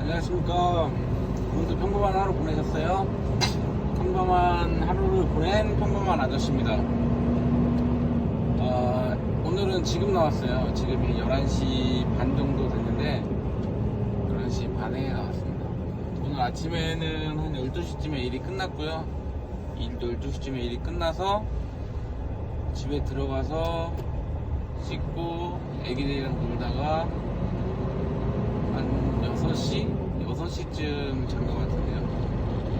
안녕하십니까. 오늘도 평범한 하루 보내셨어요? 평범한 하루를 보낸 평범한 아저씨입니다. 오늘은 지금 나왔어요. 지금이 11시 반 정도 됐는데 11시 반에 나왔습니다. 오늘 아침에는 한 12시쯤에 일이 끝났고요. 일도 12시쯤에 일이 끝나서 집에 들어가서 씻고 애기들이랑 놀다가 한 6시쯤 잔 것 같은데요.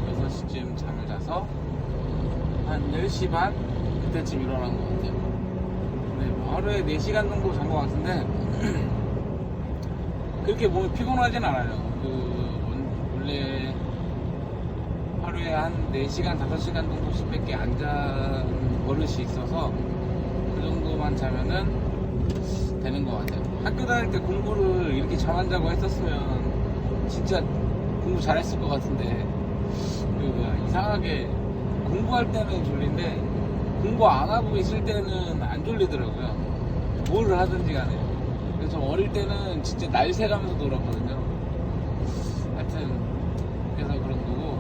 6시쯤 잠을 자서 한 10시 반? 그때쯤 일어난 것 같아요. 네, 뭐 하루에 4시간 정도 잔 것 같은데 그렇게 몸이 피곤하진 않아요. 원래 하루에 한 4시간, 5시간 정도씩 밖에 안 잔 버릇이 있어서 그 정도만 자면은 되는 것 같아요. 학교 다닐 때 공부를 이렇게 잠 안 자고 했었으면 진짜 공부 잘했을 것 같은데 이상하게 공부할 때는 졸린데 공부 안 하고 있을 때는 안 졸리더라고요. 뭘 하든지 간에. 그래서 어릴 때는 진짜 날 새가면서 놀았거든요. 하여튼 그래서 그런 거고,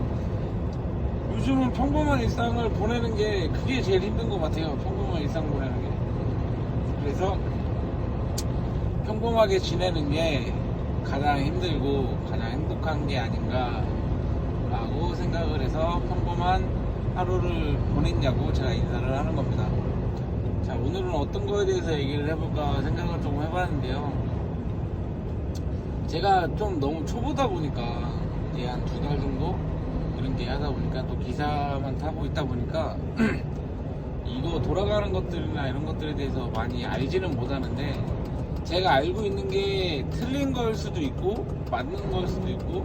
요즘은 평범한 일상을 보내는 게 그게 제일 힘든 것 같아요. 평범한 일상 보내는 게. 그래서 평범하게 지내는 게 가장 힘들고 가장 행복한 게 아닌가 라고 생각을 해서 평범한 하루를 보냈냐고 제가 인사를 하는 겁니다. 자, 오늘은 어떤 거에 대해서 얘기를 해볼까 생각을 조금 해봤는데요. 제가 좀 너무 초보다 보니까 이제 한 2달 정도 이렇게 하다 보니까 또 기사만 타고 있다 보니까 이거 돌아가는 것들이나 이런 것들에 대해서 많이 알지는 못하는데, 제가 알고 있는 게 틀린 걸 수도 있고 맞는 걸 수도 있고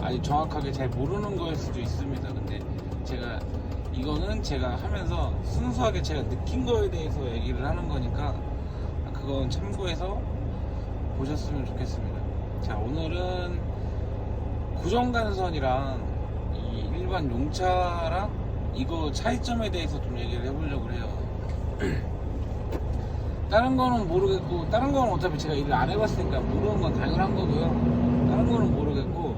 아직 정확하게 잘 모르는 거일 수도 있습니다. 근데 이거는 제가 하면서 순수하게 제가 느낀 거에 대해서 얘기를 하는 거니까 그건 참고해서 보셨으면 좋겠습니다. 자, 오늘은 고정간선이랑 이 일반 용차랑 이거 차이점에 대해서 좀 얘기를 해보려고 해요. 다른 거는 모르겠고, 다른 거는 어차피 제가 일을 안 해봤으니까 모르는 건 당연한 거고요. 다른 거는 모르겠고,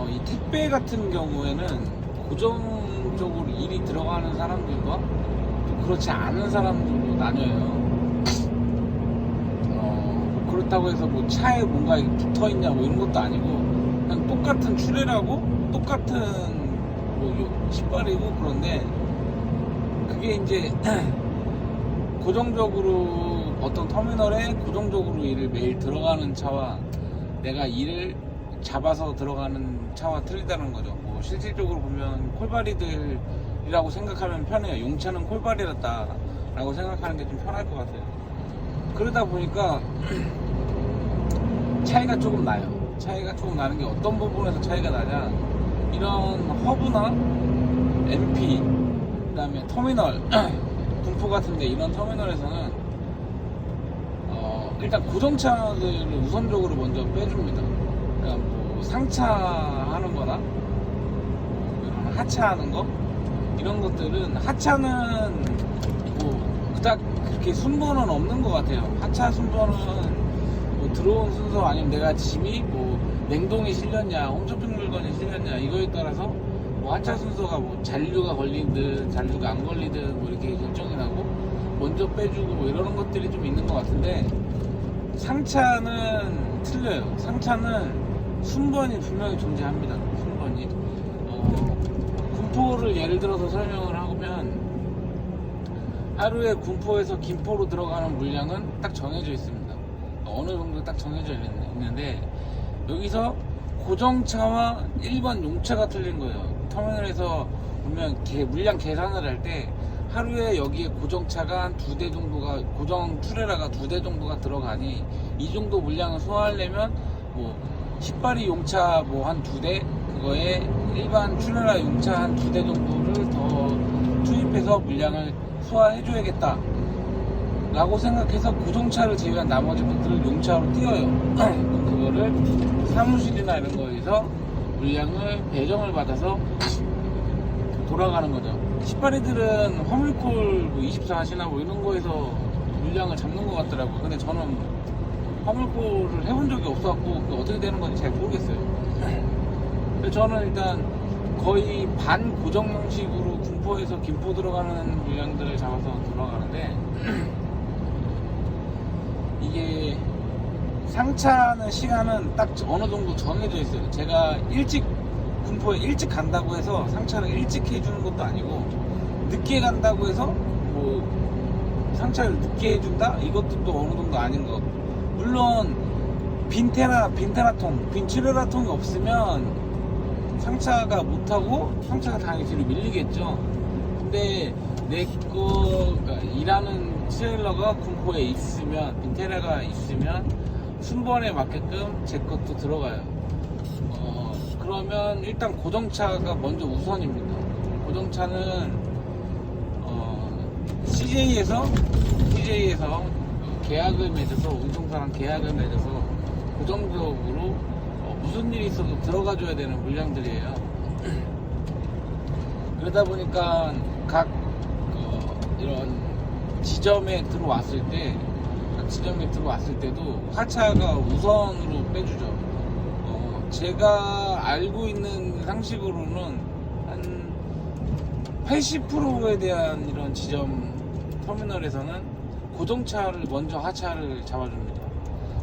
이 택배 같은 경우에는 고정적으로 일이 들어가는 사람들과 또 그렇지 않은 사람들로 나뉘어요. 그렇다고 해서 뭐 차에 뭔가 붙어 있냐 뭐 이런 것도 아니고, 그냥 똑같은 추레라고 똑같은 뭐 신발이고, 그런데 그게 이제 고정적으로 어떤 터미널에 고정적으로 일을 매일 들어가는 차와 내가 일을 잡아서 들어가는 차와 틀리다는 거죠. 뭐 실질적으로 보면 콜바리들이라고 생각하면 편해요. 용차는 콜바리였다 라고 생각하는 게 좀 편할 것 같아요. 그러다 보니까 차이가 조금 나요. 차이가 조금 나는 게 어떤 부분에서 차이가 나냐, 이런 허브나 MP, 그 다음에 터미널 군포 같은데 이런 터미널에서는 일단 고정차들을 우선적으로 먼저 빼줍니다. 그러니까 뭐 상차하는 거나 뭐 하차하는 거, 이런 것들은, 하차는 뭐 그닥 그렇게 순번은 없는 것 같아요. 하차 순번은 뭐 들어온 순서 아니면 내가 짐이 뭐 냉동이 실렸냐 홈쇼핑 물건이 실렸냐 이거에 따라서 뭐 하차 순서가 뭐 잔류가 걸리든 잔류가 안 걸리든 뭐 이렇게 결정이 나고 먼저 빼주고 뭐 이러는 것들이 좀 있는 것 같은데, 상차는 틀려요. 상차는 순번이 분명히 존재합니다. 순번이. 군포를 예를 들어서 설명을 하면 하루에 군포에서 김포로 들어가는 물량은 딱 정해져 있습니다. 어느 정도 딱 정해져 있는데, 여기서 고정차와 일반 용차가 틀린 거예요. 터미널에서 보면 물량 계산을 할 때 하루에 여기에 고정차가 한 2대 정도가, 고정 트레라가 2대 정도가 들어가니 이 정도 물량을 소화하려면 뭐 10바리 용차 뭐 한 2대, 그거에 일반 트레라 용차 한 2대 정도를 더 투입해서 물량을 소화해줘야겠다 라고 생각해서 고정차를 제외한 나머지 것들을 용차로 띄워요. 그거를 사무실이나 이런 거에서 물량을 배정을 받아서 돌아가는 거죠. 시파리들은 화물콜 뭐 24시나 뭐 이런 거에서 물량을 잡는 것 같더라고요. 근데 저는 화물포를 해본 적이 없어갖고 그게 어떻게 되는 건지 잘 모르겠어요. 그래서 저는 일단 거의 반 고정 형식으로 군포에서 김포 들어가는 물량들을 잡아서 들어가는데 이게 상차하는 시간은 딱 어느 정도 정해져 있어요. 제가 군포에 일찍 간다고 해서 상차를 일찍 해주는 것도 아니고 늦게 간다고 해서 뭐 상차를 늦게 해준다? 이것도 또 어느 정도 아닌 것. 물론 빈 출혈화통이 없으면 상차가 못하고 상차가 당연히 뒤로 밀리겠죠. 근데 그러니까 일하는 트레일러가 군포에 있으면, 빈테라가 있으면 순번에 맞게끔 제 것도 들어가요. 그러면 일단 고정차가 먼저 우선입니다. 고정차는 CJ에서 계약을 맺어서, 운송사랑 계약을 맺어서 고정적으로 무슨 일이 있어도 들어가 줘야 되는 물량들이에요. 그러다 보니까 각 이런 지점에 들어왔을 때도 하차가 우선으로 빼주죠. 제가 알고 있는 상식으로는 한 80%에 대한 이런 지점 터미널에서는 고정차를 먼저 하차를 잡아줍니다.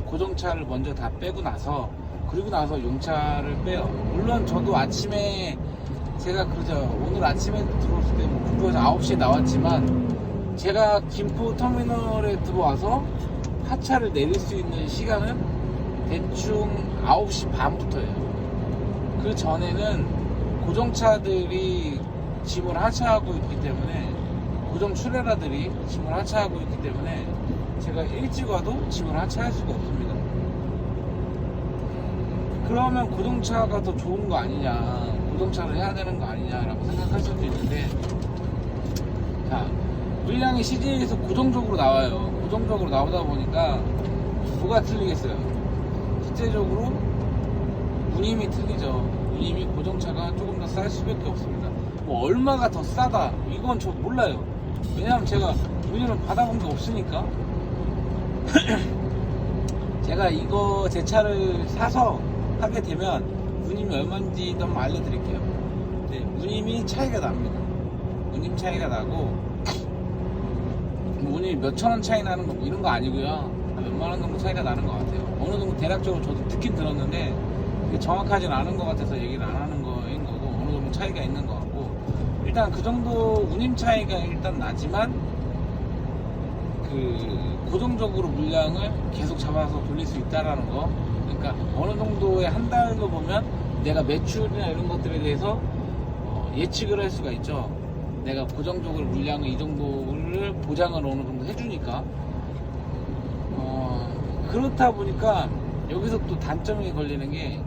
고정차를 먼저 다 빼고 나서, 그리고 나서 용차를 빼요. 물론 저도 아침에 제가 그러죠. 오늘 아침에 들어왔을 때 뭐 군포에서 9시에 나왔지만 제가 김포 터미널에 들어와서 하차를 내릴 수 있는 시간은 대충 9시 반부터예요. 그 전에는 고정차들이 짐을 하차하고 있기 때문에, 고정 출애라들이 짐을 하차하고 있기 때문에 제가 일찍 와도 짐을 하차할 수가 없습니다. 그러면 고정차가 더 좋은 거 아니냐, 고정차를 해야 되는 거 아니냐라고 생각할 수도 있는데, 자, 물량이 CJ에서 고정적으로 나와요. 고정적으로 나오다 보니까 뭐가 틀리겠어요? 실제적으로 운임이 틀리죠. 운임이 고정차가 조금 더 쌀 수밖에 없습니다. 뭐 얼마가 더 싸다 이건 저 몰라요. 왜냐면 제가 운임을 받아본 게 없으니까. 제가 이거 제 차를 사서 하게 되면 운임이 얼마인지 한번 알려드릴게요. 네, 운임이 차이가 납니다. 운임 차이가 나고, 운임이 몇천 원 차이 나는 거 이런 거 아니고요. 한 몇만 원 정도 차이가 나는 것 같아요. 어느 정도 대략적으로 저도 듣긴 들었는데 그게 정확하진 않은 것 같아서 얘기를 안 하는 거인 거고, 어느 정도 차이가 있는 것 같고, 일단 그 정도 운임 차이가 일단 나지만 그 고정적으로 물량을 계속 잡아서 돌릴 수 있다라는 거. 그러니까 어느 정도의 한 달로 보면 내가 매출이나 이런 것들에 대해서 예측을 할 수가 있죠. 내가 고정적으로 물량을 이 정도를 보장을 어느 정도 해주니까. 그렇다 보니까 여기서 또 단점이 걸리는 게,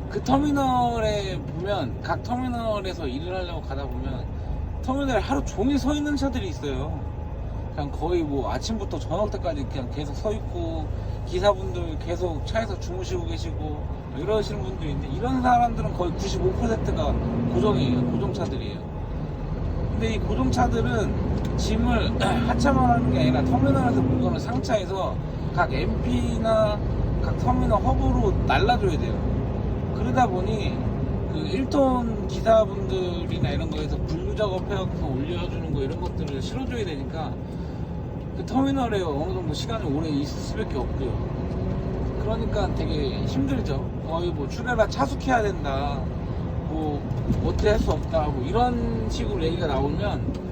그 터미널에 보면, 각 터미널에서 일을 하려고 가다 보면 터미널에 하루 종일 서 있는 차들이 있어요. 그냥 거의 뭐 아침부터 저녁 때까지 그냥 계속 서 있고, 기사분들 계속 차에서 주무시고 계시고 이러시는 분들이 있는데, 이런 사람들은 거의 95%가 고정이에요. 고정차들이에요. 근데 이 고정차들은 짐을 하차만 하는 게 아니라 터미널에서 물건을 상차해서 각 MP나 각 터미널 허브로 날라줘야 돼요. 그러다 보니 그 1톤 기사분들이나 이런 거에서 분류 작업해서 올려주는 거 이런 것들을 실어줘야 되니까 그 터미널에 어느 정도 시간이 오래 있을 수밖에 없고요. 그러니까 되게 힘들죠. 거의 뭐 출애라 차숙해야 된다, 뭐 어떻게 할 수 없다, 뭐 이런 식으로 얘기가 나오면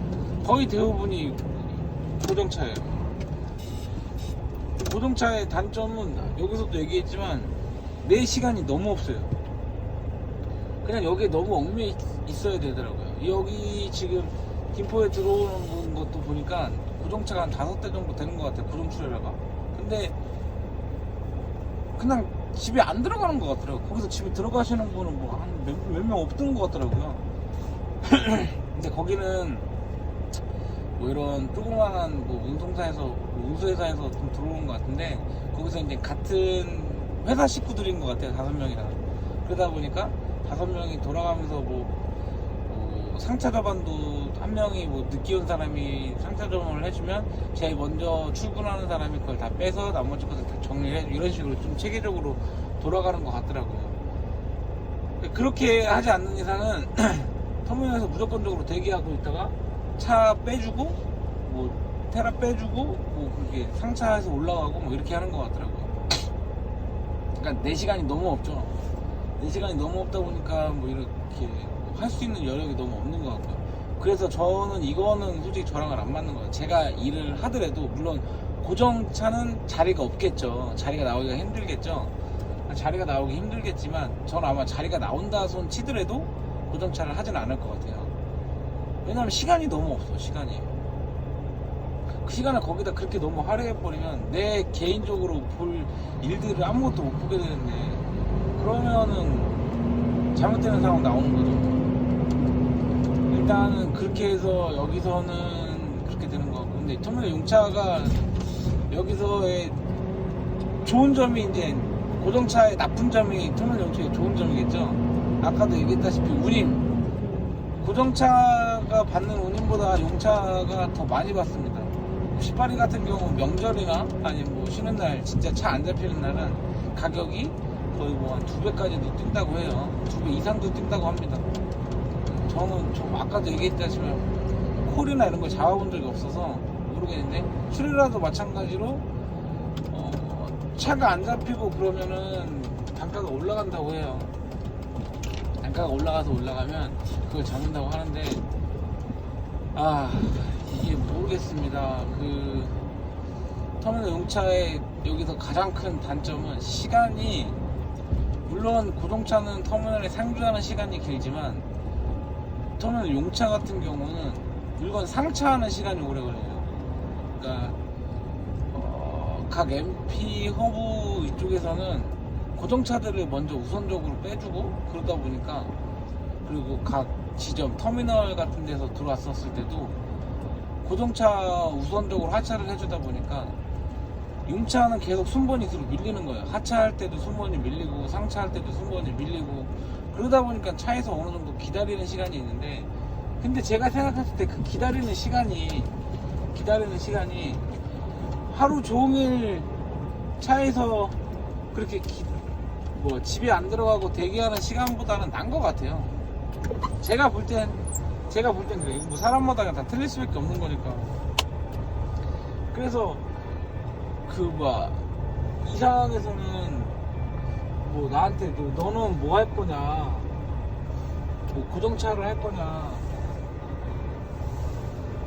거의 대부분이 고정차예요. 고정차의 단점은 여기서도 얘기했지만 내 시간이 너무 없어요. 그냥 여기에 너무 얽매여 있어야 되더라고요. 여기 지금 김포에 들어오는 것도 보니까 고정차가 한 5대 정도 되는 것 같아요. 고정 출애라가. 근데 그냥 집에 안 들어가는 것 같더라고요. 거기서 집에 들어가시는 분은 뭐 한 몇 명 없는 것 같더라고요. 근데 거기는 뭐 이런 조그만한 뭐 운송사에서, 운수회사에서 좀 들어오는 것 같은데, 거기서 이제 같은 회사 식구들인 것 같아요. 5명이나. 그러다 보니까 5명이 돌아가면서 뭐 상차 접안도 한 명이 뭐 늦게 온 사람이 상차 접안을 해주면 제일 먼저 출근하는 사람이 그걸 다 빼서 나머지 것을 다 정리를 해주고 이런 식으로 좀 체계적으로 돌아가는 것 같더라고요. 그렇게 하지 않는 이상은 터미널에서 무조건적으로 대기하고 있다가 차 빼주고 뭐 테라 빼주고 뭐 그렇게 상차해서 올라가고 뭐 이렇게 하는 것 같더라고요. 그러니까 4시간이 너무 없죠. 4시간이 너무 없다 보니까 뭐 이렇게 할 수 있는 여력이 너무 없는 것 같고요. 그래서 저는 이거는 솔직히 저랑은 안 맞는 거예요. 제가 일을 하더라도 물론 고정차는 자리가 없겠죠. 자리가 나오기가 힘들겠죠. 자리가 나오기 힘들겠지만 저는 아마 자리가 나온다 손 치더라도 고정차를 하진 않을 것 같아요. 왜냐면 시간이 너무 없어. 시간이 그 시간을 거기다 그렇게 너무 할애해버리면 내 개인적으로 볼 일들을 아무것도 못 보게 되는데 그러면은 잘못되는 상황 나오는 거죠. 일단은 그렇게 해서 여기서는 그렇게 되는 것 같고, 근데 터미널 용차가 여기서의 좋은 점이 이제 고정차의 나쁜 점이 터미널 용차의 좋은 점이겠죠. 아까도 얘기했다시피 운임, 고정차가 받는 운임보다 용차가 더 많이 받습니다. 18일 같은 경우 명절이나 아니 뭐 쉬는 날 진짜 차 안 잡히는 날은 가격이 거의 뭐 한 2배까지도 뛴다고 해요. 2배 이상도 뛴다고 합니다. 저는 좀 아까도 얘기했다시피 콜이나 이런 걸 잡아본 적이 없어서 모르겠는데 수리라도 마찬가지로 차가 안 잡히고 그러면은 단가가 올라간다고 해요. 단가가 올라가면 그걸 잡는다고 하는데 이게 모르겠습니다. 그 터미널 용차의 여기서 가장 큰 단점은 시간이, 물론 고정차는 터미널에 상주하는 시간이 길지만 터미널 용차 같은 경우는 물건 상차하는 시간이 오래 걸려요. 그러니까 각 MP 허브 이쪽에서는 고정차들을 먼저 우선적으로 빼주고 그러다 보니까, 그리고 각 지점 터미널 같은 데서 들어왔었을 때도 고정차 우선적으로 하차를 해주다 보니까 용차는 계속 순번이 뒤로 밀리는 거예요. 하차할 때도 순번이 밀리고 상차할 때도 순번이 밀리고 그러다 보니까 차에서 어느 정도 기다리는 시간이 있는데, 근데 제가 생각했을 때 그 기다리는 시간이 하루 종일 차에서 그렇게 집에 안 들어가고 대기하는 시간보다는 난 것 같아요. 제가 볼 땐 그래요. 뭐 사람마다 다 틀릴 수밖에 없는 거니까. 그래서 이 상황에서는 뭐 나한테 너는 뭐 할 거냐, 뭐 고정차를 할 거냐,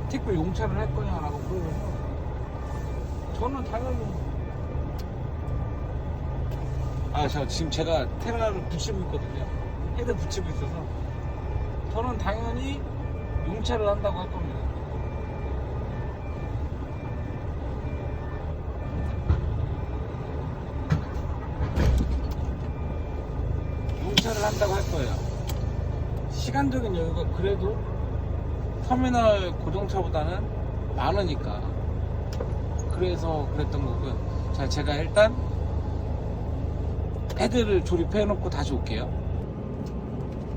택배 용차를 할 거냐라고 물어보면 저는 당연히 지금 제가 테라를 붙이고 있거든요. 헤드 붙이고 있어서 저는 당연히 용차를 한다고 할 겁니다. 용차를 한다고 할 거예요. 시간적인 여유가 그래도 터미널 고정차보다는 많으니까 그래서 그랬던 거고요. 자, 제가 일단 헤드를 조립해 놓고 다시 올게요.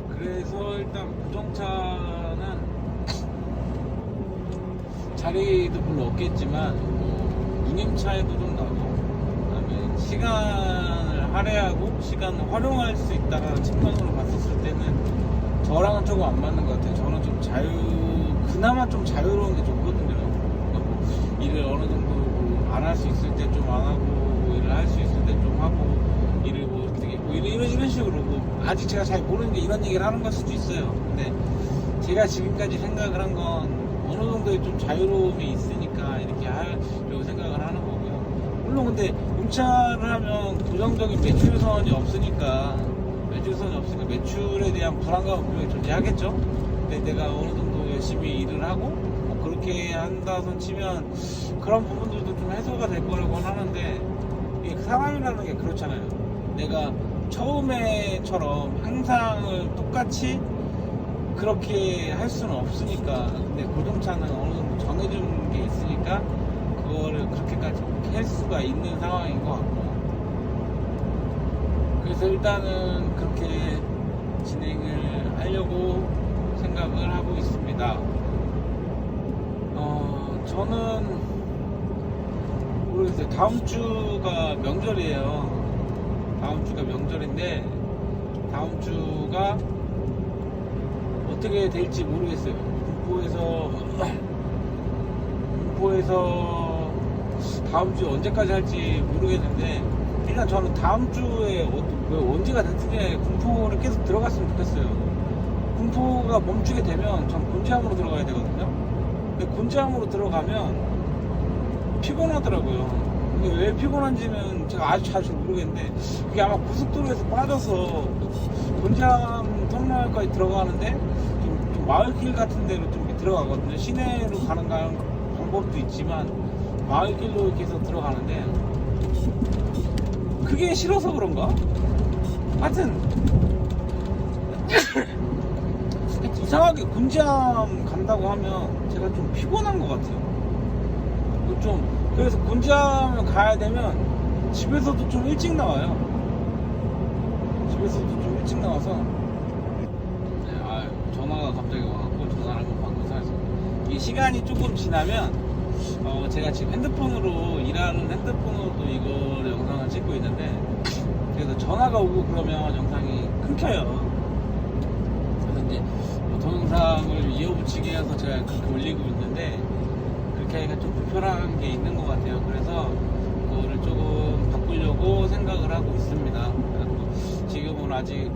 그래서 일단 고정차는 자리도 별로 없겠지만 운임 차에도 좀 나고, 그다음에 시간을 할애하고 시간을 활용할 수 있다는 측면으로 봤었을 때는 저랑은 조금 안 맞는 것 같아요. 저는 좀 그나마 좀 자유로운 게 좋거든요. 일을 어느 정도 안 할 수 있을 때 좀 안 하고, 일을 할 수 있을 때 좀 하고, 일을 이런 식으로 아직 제가 잘 모르는데 이런 얘기를 하는 걸 수도 있어요. 근데 제가 지금까지 생각을 한 건 어느 정도의 좀 자유로움이 있으니까 이렇게 하려고 생각을 하는 거고요. 물론 근데 용차를 하면 고정적인 매출선이 없으니까 매출에 대한 불안감은 분명히 존재하겠죠. 근데 내가 어느 정도 열심히 일을 하고 그렇게 한다 손 치면 그런 부분들도 좀 해소가 될 거라고 하는데, 이게 사람이라는 게 그렇잖아요. 내가 처음에처럼 항상 똑같이 그렇게 할 수는 없으니까. 근데 고정차는 어느 정도 정해준 게 있으니까 그거를 그렇게까지 할 수가 있는 상황인 것 같고, 그래서 일단은 그렇게 진행을 하려고 생각을 하고 있습니다. 저는 모르겠어요. 다음 주가 명절이에요. 다음 주가 명절인데 다음 주가 어떻게 될지 모르겠어요. 군포에서 다음 주 언제까지 할지 모르겠는데 일단 저는 다음 주에 언제가 됐든지 군포를 계속 들어갔으면 좋겠어요. 군포가 멈추게 되면 전 곤지암으로 들어가야 되거든요. 근데 곤지암으로 들어가면 피곤하더라고요. 이게 왜 피곤한지는 제가 아주 잘 모르겠는데 이게 아마 고속도로에서 빠져서 곤지암 터미널까지 들어가는데 좀 마을길 같은 데로 좀 들어가거든요. 시내로 가는 방법도 있지만 마을길로 이렇게 해서 들어가는데 그게 싫어서 그런가? 하여튼 이상하게 곤지암 간다고 하면 제가 좀 피곤한 것 같아요. 그래서 곤지암을 가야 되면 집에서도 좀 일찍 나와요. 집에서도 좀 일찍 나와서 전화가 갑자기 와갖고 전화를 한번 받고 사서 이게 시간이 조금 지나면 제가 지금 일하는 핸드폰으로도 이걸 영상을 찍고 있는데 그래서 전화가 오고 그러면 영상이 끊겨요. 그래서 이제 동영상을 이어붙이게 해서 제가 그렇게 올리고 있는데 그렇게 하기가 좀 불편한 게 있는 것 같아요. 그래서 그거를 조금 바꾸려고 생각을 하고 있습니다. 지금은 아직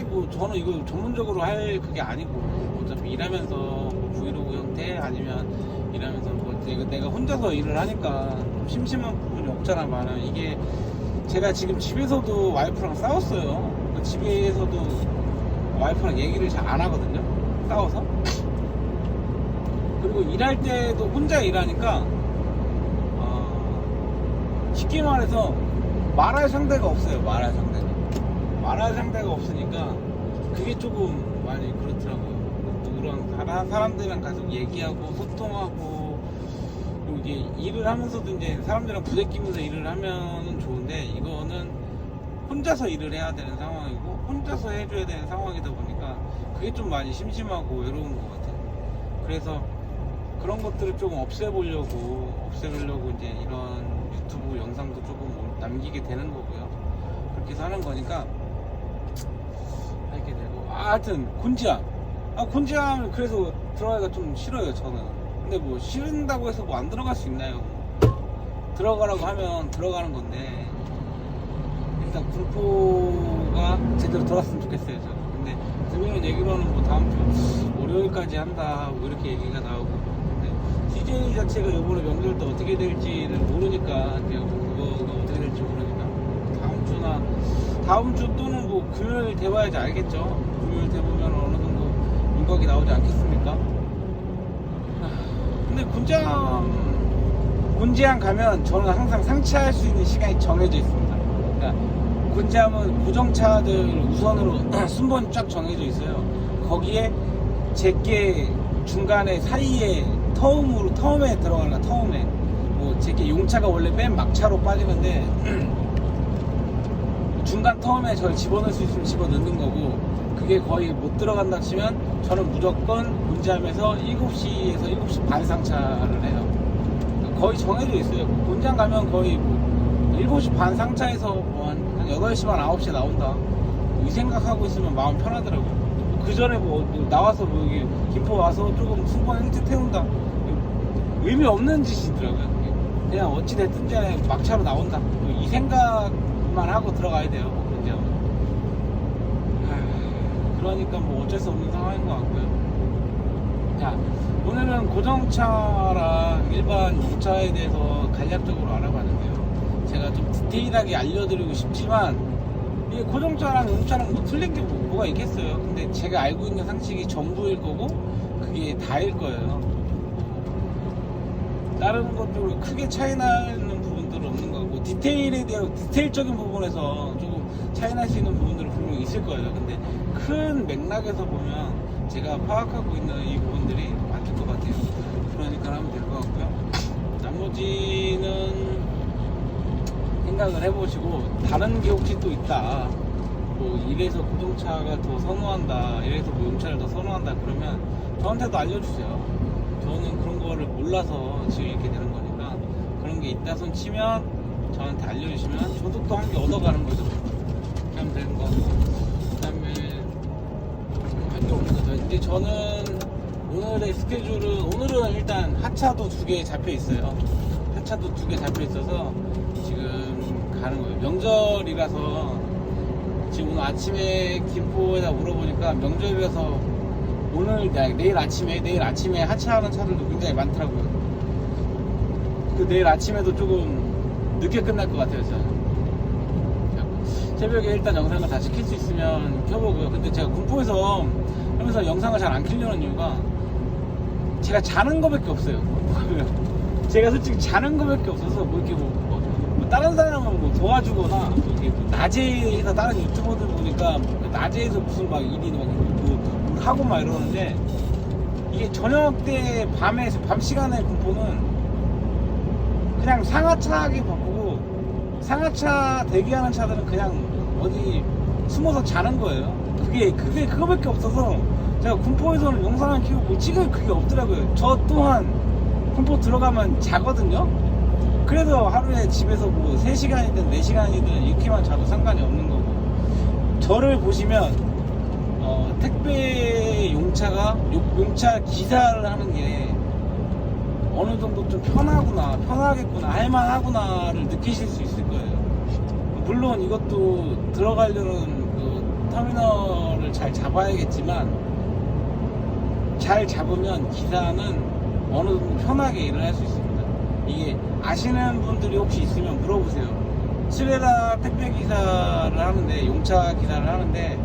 뭐 저는 이거 전문적으로 할 그게 아니고 어차피 일하면서 뭐 브이로그 형태 아니면 일하면서 뭐 내가 혼자서 일을 하니까 심심한 부분이 없잖아. 많아요. 이게 제가 지금 집에서도 와이프랑 싸웠어요. 집에서도 와이프랑 얘기를 잘 안 하거든요. 싸워서. 그리고 일할 때도 혼자 일하니까 쉽게 말해서 말할 상대가 없어요. 말할 상대가 없으니까 그게 조금 많이 그렇더라고요. 누구랑 사람들이랑 계속 얘기하고 소통하고 그리고 이게 일을 하면서도 이제 사람들이랑 부대끼면서 일을 하면 좋은데 이거는 혼자서 일을 해야 되는 상황이고 혼자서 해줘야 되는 상황이다 보니까 그게 좀 많이 심심하고 외로운 것 같아요. 그래서 그런 것들을 조금 없애보려고 이제 이런 유튜브 영상도 조금 남기게 되는 거고요. 그렇게 해서 하는 거니까 하게 되고 하여튼 곤지암 그래서 들어가기가 좀 싫어요. 저는. 근데 뭐 싫은다고 해서 뭐 안 들어갈 수 있나요? 들어가라고 하면 들어가는 건데 일단 군포가 제대로 들어갔으면 좋겠어요. 저는. 근데 들리는 얘기로는 뭐 다음 주 월요일까지 한다 뭐 이렇게 얘기가 나오고 근데 CJ 자체가 이번에 명절 때 어떻게 될지를 모르니까 내가 뭐 그거가 어떻게 될지 모르니까 다음 주 또는 뭐 금요일 돼봐야지 알겠죠. 금요일 돼보면 어느 정도 윤곽이 나오지 않겠습니까? 근데 곤지암 가면 저는 항상 상차할 수 있는 시간이 정해져 있습니다. 그러니까 곤지암은 고정차들 우선으로 순번이 쫙 정해져 있어요. 거기에 제게 중간에 사이에 터움에 들어가나 터움에 뭐 제게 용차가 원래 맨 막차로 빠지는데 중간 터움에 저를 집어넣을 수 있으면 집어넣는 거고 그게 거의 못 들어간다 치면 저는 무조건 곤지암에서 7시에서 7시 반 상차를 해요. 거의 정해져 있어요. 곤지암 가면 거의 뭐 7시 반 상차에서 뭐 한 8시 반 9시에 나온다 이 생각하고 있으면 마음 편하더라고요. 그 전에 뭐 나와서 뭐 여기 김포 와서 조금 순번 일찍 태운다 의미 없는 짓이더라고요. 그냥 어찌 됐든 간에 막차로 나온다 이 생각만 하고 들어가야 돼요. 그러니까 뭐 어쩔 수 없는 상황인 것 같고요. 자, 오늘은 고정차랑 일반 용차에 대해서 간략적으로 알아봤는데요. 제가 좀 디테일하게 알려드리고 싶지만 이게 고정차랑 용차랑 뭐 틀린 게 뭐가 있겠어요. 근데 제가 알고 있는 상식이 전부일 거고 그게 다일 거예요. 다른 것들로 크게 차이 나는 부분들은 없는 거고 디테일적인 부분에서 조금 차이 날 수 있는 부분들은 분명히 있을 거예요. 근데 큰 맥락에서 보면 제가 파악하고 있는 이 부분들이 맞을 것 같아요. 그러니까 하면 될 것 같고요. 나머지는 생각을 해보시고 다른 게 혹시 또 있다 뭐 이래서 고정차가 더 선호한다, 이래서 뭐 용차를 더 선호한다 그러면 저한테도 알려주세요. 저는 그런 거를 몰라서 지금 이렇게 되는 거니까 그런 게 있다 손 치면 저한테 알려주시면 저도 또 한 개 얻어가는 거죠. 그렇게 하면 되는 거고. 그다음에 할 게 없는 거죠. 근데 저는 오늘의 스케줄은 오늘은 일단 하차도 2개 잡혀 있어요. 하차도 2개 잡혀 있어서 지금 가는 거예요. 명절이라서 지금 오늘 아침에 김포에다 물어보니까 명절이라서 오늘 내일 아침에 하차하는 차들도 굉장히 많더라고요. 그 내일 아침에도 조금 늦게 끝날 것 같아요. 저는 새벽에 일단 영상을 다시 킬 수 있으면 켜보고요. 근데 제가 군포에서 하면서 영상을 잘 안 키려는 이유가 제가 자는 거밖에 없어요. 제가 솔직히 자는 거밖에 없어서 뭐 이렇게 뭐 다른 사람은 뭐 도와주거나 이렇게 뭐 낮에서 다른 유튜버들 보니까 낮에서 무슨 막 일이 뭐 하고 막 이러는데 이게 저녁 때 밤 시간에 군포는 그냥 상하차하게 바꾸고 상하차 대기하는 차들은 그냥 어디 숨어서 자는 거예요. 그거밖에 없어서 제가 군포에서는 영상을 키우고 뭐 찍을 그게 없더라고요. 저 또한 군포 들어가면 자거든요. 그래도 하루에 집에서 뭐 3시간이든 4시간이든 이렇게만 자도 상관이 없는 거고, 저를 보시면 택배 용차 기사를 하는 게 어느 정도 좀 편하겠구나, 할만하구나를 느끼실 수 있을 거예요. 물론 이것도 들어가려는 그 터미널을 잘 잡아야겠지만, 잘 잡으면 기사는 어느 정도 편하게 일을 할 수 있습니다. 이게 아시는 분들이 혹시 있으면 물어보세요. 스레라 택배 기사를 하는데, 용차 기사를 하는데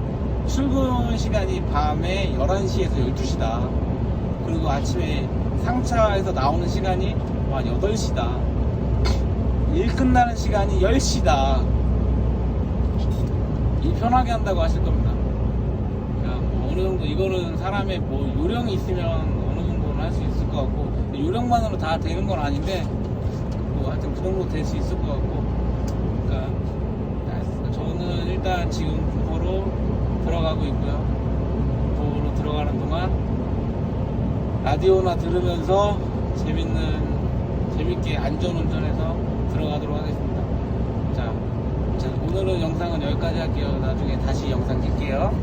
출근 시간이 밤에 11시에서 12시다. 그리고 아침에 상차에서 나오는 시간이 한 8시다. 일 끝나는 시간이 10시다. 일 편하게 한다고 하실 겁니다. 그러니까 뭐 어느 정도 이거는 사람의 뭐 요령이 있으면 어느 정도는 할 수 있을 것 같고, 요령만으로 다 되는 건 아닌데 뭐 하여튼 그 정도 될 수 있을 것 같고, 그러니까 저는 일단 지금 군포로 들어가고 있고요. 군포로 들어가는 동안 라디오나 들으면서 재밌게 안전운전해서 들어가도록 하겠습니다. 자, 오늘은 영상은 여기까지 할게요. 나중에 다시 영상 킬게요.